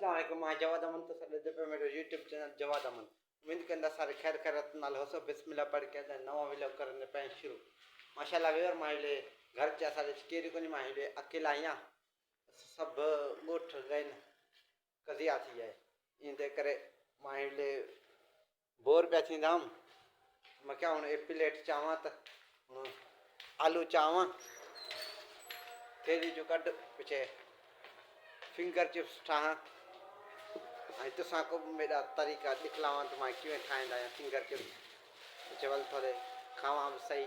अस्सलाम वालेकुम। मैं जवाद अमन तो सर पे मेरे यूट्यूब चैनल जवाद अमन। उम्मीद कंदा सारे खैर खैरत नाल हो। सब बिस्मिल्लाह पढ़ के नवा व्लॉग करने पे शुरू। माशाल्लाह वेवर माइले घर चा सारे केरी कोनी माइले अकेला आया सब गोठ गए कजिया थी जाए इंदे करे माइले बोर पे थी दाम। मैं क्या हूं एक प्लेट चावा त आलू चावा थेली जो कट पीछे फिंगर चिप्स ठाहा ऐं तुसांको मेरा तरीक़ा दिखलावां तो मां किवें ठाहींदा आहियां फिंगर चिप्स चवल थोड़े खावां बि सही।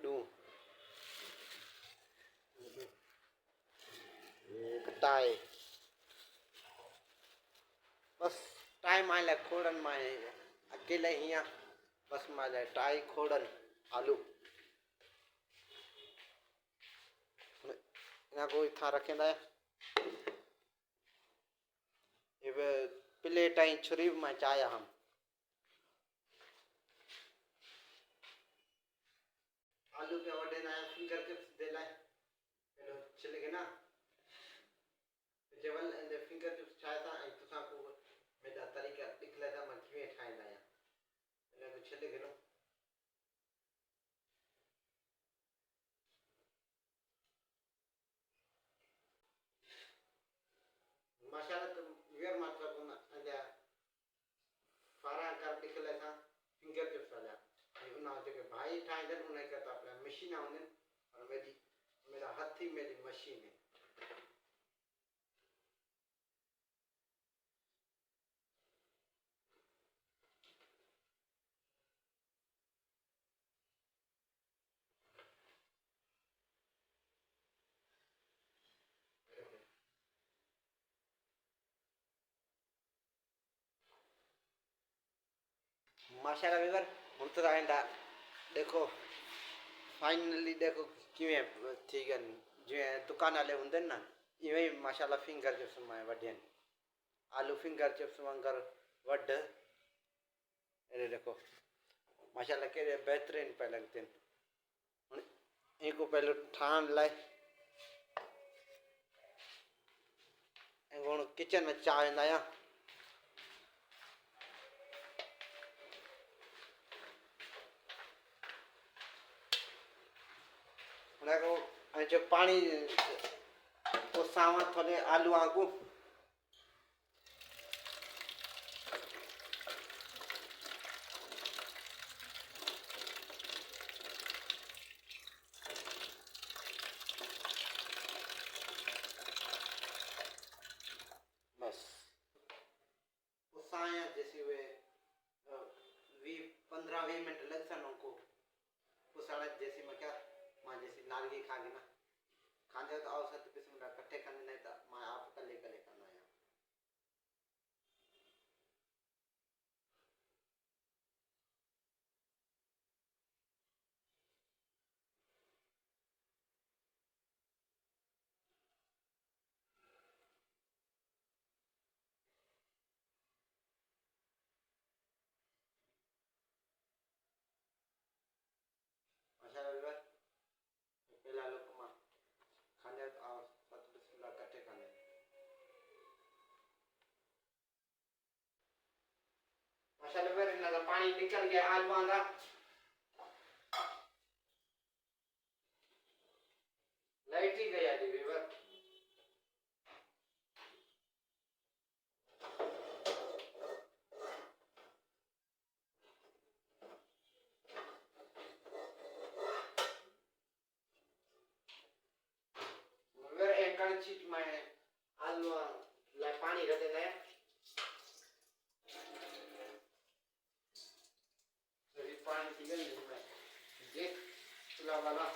ॾूं टाए बस टाइम आए खोड़न मां अकेले ही बस मां टाई खोड़न आलू इना को था रखेंदा ये प्लेट आई छुरी में चाया हम आलू के वडे ना फिंगर चिप्स दे लाए पहले छिलके ना जेवल एंड फिंगर चिप्स चाया था ऐं तुसा को मेरा तरीका दिखला था मैं किवें ठाहींदा आहियां इना को छिलके लो माशाल्लाह तो वेर मतलब ना अजा फारा कर दिखला था फिंगर चिप्स वाला उना जो भाई ठाहींदन उन के तो अपना मशीन आउंदन और मेरा हाथ ही मेरी मशीन है। माशाल्लाह वेवर हम तो आइंदा देखो फाइनली देखो किवें थी गन जो दुकान वाले होंगे ना इवें माशाल्लाह फिंगर चिप्स में वढियन आलू फिंगर चिप्स वांगर वड अरे देखो माशाल्लाह के बेहतरीन पे लगते हैं। इनको पहले ठाण लाए किचन में चाय लाया जो पानी तो सावा थोड़े आलू आगू बस उसाया जैसे वे 15-20 मिनट लग सन उनको उसाड़ा जैसे मैं क्या माँ जैसे नारगी खा गई ना खाने तो औसत किस्म का कट्टे खाने नहीं था मैं आप कले कले खाना है। अच्छा रविवार पहला लोग माँ खाने तो औसत किस्म का कट्टे खाने अच्छा रविवार इतना पानी निकल गया आलू आंदा लाइट ही गया रविवार चीज में आलू ला पानी रख देना है सभी पानी पिघल में देख चूल्हा वाला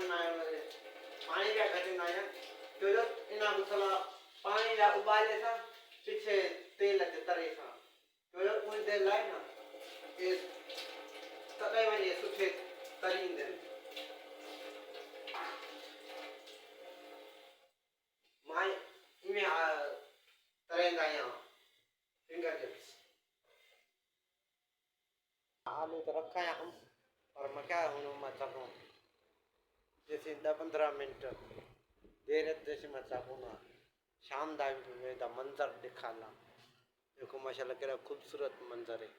पानी का घटना है जो जो इना गुसला पानी ला उबाले सा पीछे तेल अचे तरे सा जो जो उन दे लाए ना ये तरे वने सुठे तरींदे माई इमे तरेंदा या फिंगर चिप्स आलू तो रखा है हम और मैं क्या हूँ मैं चाहूँ जैसे 10-15 मिनट देर जैसे मैं चाहूँ ना शाम दा मंजर दिखाना देखो माशाल्लाह केड़ा खूबसूरत मंजर है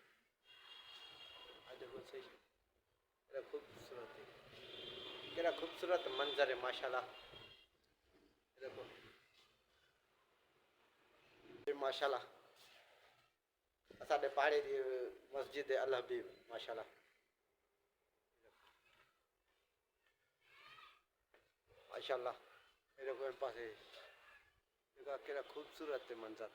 आज देखो सही केड़ा खूबसूरत है केड़ा खूबसूरत मंजर है माशाल्लाह देखो ये माशाल्लाह असाडे पाड़े दी मस्जिद अल हबीब माशाल्लाह माशाल्लाह मेरे को पास है देखो केड़ा खूबसूरत है मंजर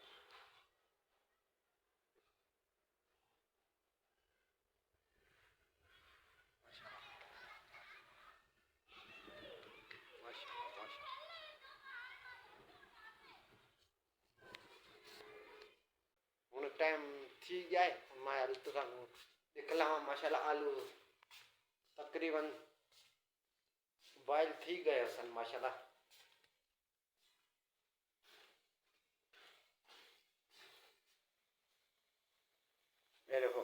माशाल्लाह माशाल्लाह हुन टाइम थी गया है मैं हल तो सानू निकला माशाल्लाह आलू तकरीबन बॉयल थी गए सन माशाल्लाह ये देखो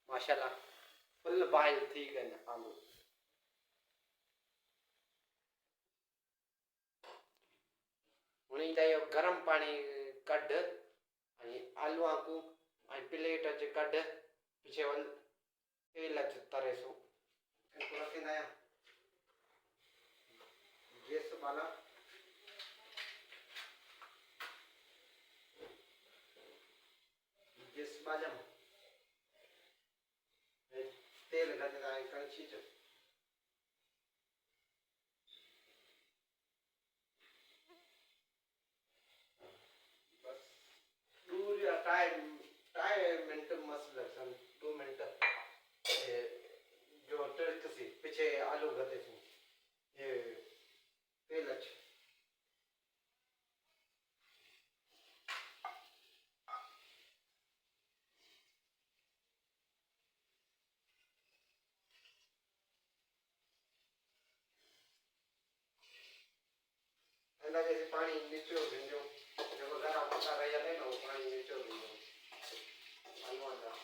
माशाल्लाह फुल बॉयल थी गए आलू हुन इहो गरम पानी कढ ऐं आलूअ को ऐं प्लेट अच कढ पीछे वञ तेल अच तरे सो इसको रखंदा आहियां गैस वाला गैस बाजम तेल गंदा है कड़छी च बस पूरी टाइम टाइम मिनट मस्त लगसन 2 मिनट ये जो ट्रिक सी पीछे आलू गते थी ये तेल अच अंदर जैसे पानी नीचे भिंजो जब गरम होता रह जाए ना वो पानी नीचे भिंजो आलू अंदर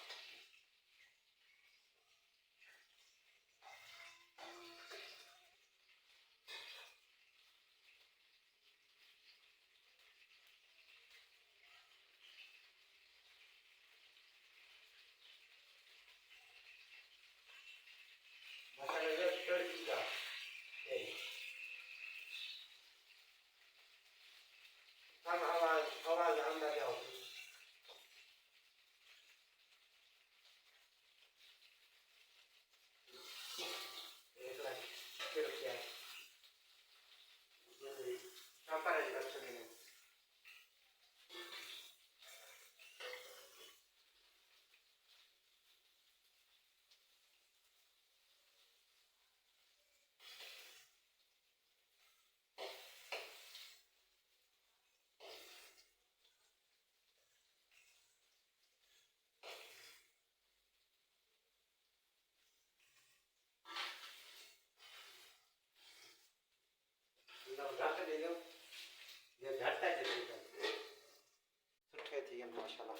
मसाले जो तड़की का ये हम आवाज अंदर जाओ एक लाख फिर क्या ये कापर है अच्छा नहीं अंदर ढक दे दो ये झटका जल्दी सुठे थी आहिनि माशाल्लाह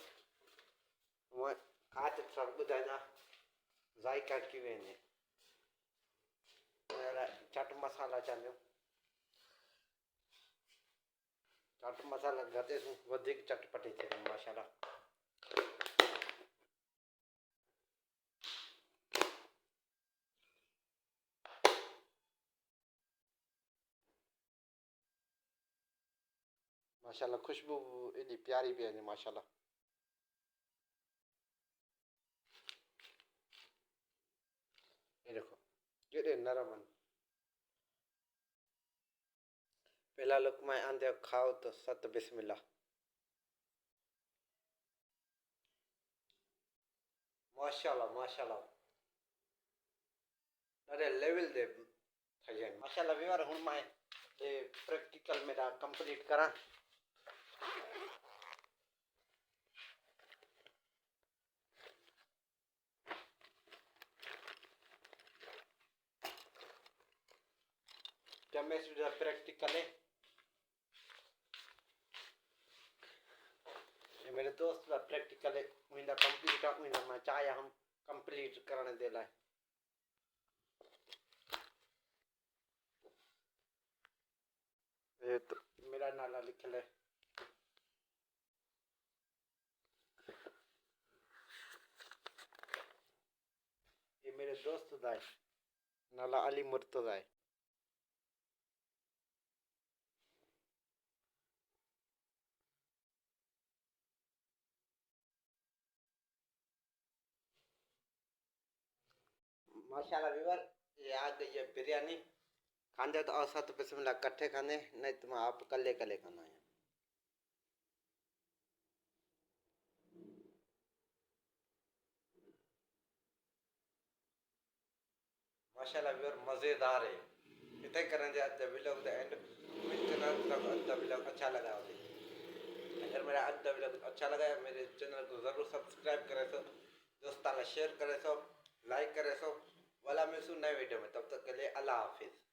हूअं खाध सभु ॿुधाईंदा ज़ाइका अटकी वेंदे चट मसाला चवंदा चट मसाला घटे सूं वधीक चटपटी थिए माशाल्लाह माशाल्लाह खुशबू एॾी प्यारी पई वञे माशाल्लाह ये देखो केॾे नरम आहिनि पहला लुकमा आंदे खाओ तो सत बिस्मिल्लाह माशाल्लाह माशाल्लाह ॾाढे लेवल ते थी जाए माशाल्लाह व्यूअर हूँ मैं प्रैक्टिकल मेरा कंप्लीट करा केमिस्ट्री प्रैक्टिकल है मेरे दोस्त का प्रैक्टिकल है मुझे कंप्लीट है मुझे मैं चाहे हम कंप्लीट करने दे लाए ये तो मेरा नाला लिखल है ये मेरे दोस्त का है नाला अली मुर्तजा है माशाल्लाह व्यूअर ये आ गई है बिरयानी खाने तो औसत तो बिस्मिल्लाह इकट्ठे खाने नहीं तो आप कल्ले कल्ले खाना है माशाल्लाह व्यूअर मज़ेदार है इतने करेंगे अद्धा व्लॉग द एंड उम्मीद करना तक अद्धा व्लॉग अच्छा लगा होगी अगर मेरा अद्धा व्लॉग अच्छा लगा है मेरे चैनल को ज़रूर सब्सक्राइब करें सो दोस्तों शेयर करें सो लाइक करें सो वाला मिलूँ नए वीडियो में तब तक के लिए अल्लाह हाफिज़